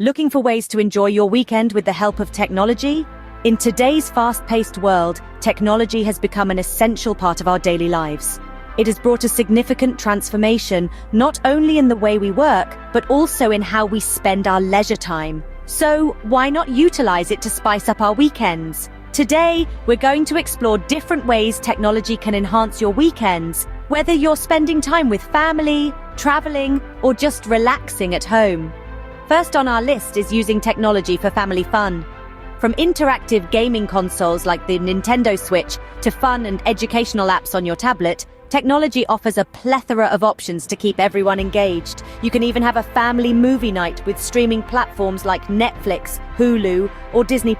Looking for ways to enjoy your weekend with the help of technology? In today's fast-paced world, technology has become an essential part of our daily lives. It has brought a significant transformation, not only in the way we work, but also in how we spend our leisure time. So, why not utilize it to spice up our weekends? Today, we're going to explore different ways technology can enhance your weekends, whether you're spending time with family, traveling, or just relaxing at home. First on our list is using technology for family fun. From interactive gaming consoles like the Nintendo Switch to fun and educational apps on your tablet, technology offers a plethora of options to keep everyone engaged. You can even have a family movie night with streaming platforms like Netflix, Hulu, or Disney+.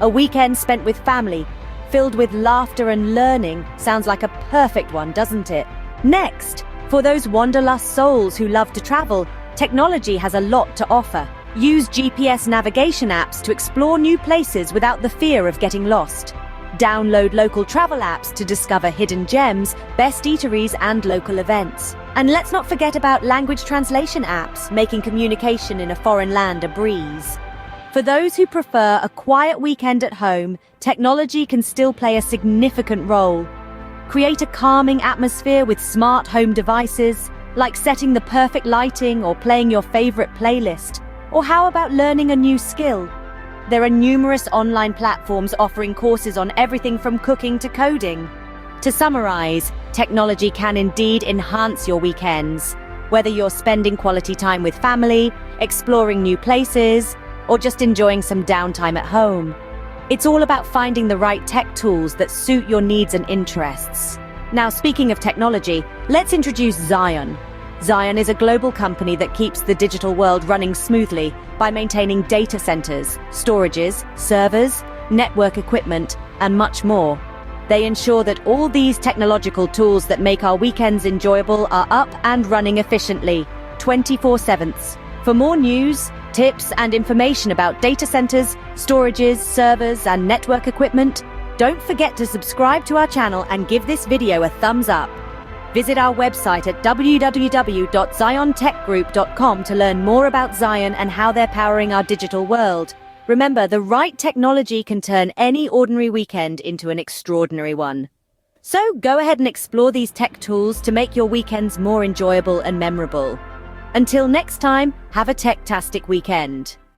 A weekend spent with family, filled with laughter and learning, sounds like a perfect one, doesn't it? Next, for those wanderlust souls who love to travel, technology has a lot to offer. Use GPS navigation apps to explore new places without the fear of getting lost. Download local travel apps to discover hidden gems, best eateries, and local events. And let's not forget about language translation apps, making communication in a foreign land a breeze. For those who prefer a quiet weekend at home, technology can still play a significant role. Create a calming atmosphere with smart home devices, like setting the perfect lighting or playing your favorite playlist. Or how about learning a new skill? There are numerous online platforms offering courses on everything from cooking to coding. To summarize, technology can indeed enhance your weekends. Whether you're spending quality time with family, exploring new places, or just enjoying some downtime at home, it's all about finding the right tech tools that suit your needs and interests. Now, speaking of technology, let's introduce Zion. Zion is a global company that keeps the digital world running smoothly by maintaining data centers, storages, servers, network equipment, and much more. They ensure that all these technological tools that make our weekends enjoyable are up and running efficiently, 24/7. For more news, tips, and information about data centers, storages, servers, and network equipment, don't forget to subscribe to our channel and give this video a thumbs up. Visit our website at www.ziontechgroup.com to learn more about Zion and how they're powering our digital world. Remember, the right technology can turn any ordinary weekend into an extraordinary one. So go ahead and explore these tech tools to make your weekends more enjoyable and memorable. Until next time, have a tech-tastic weekend.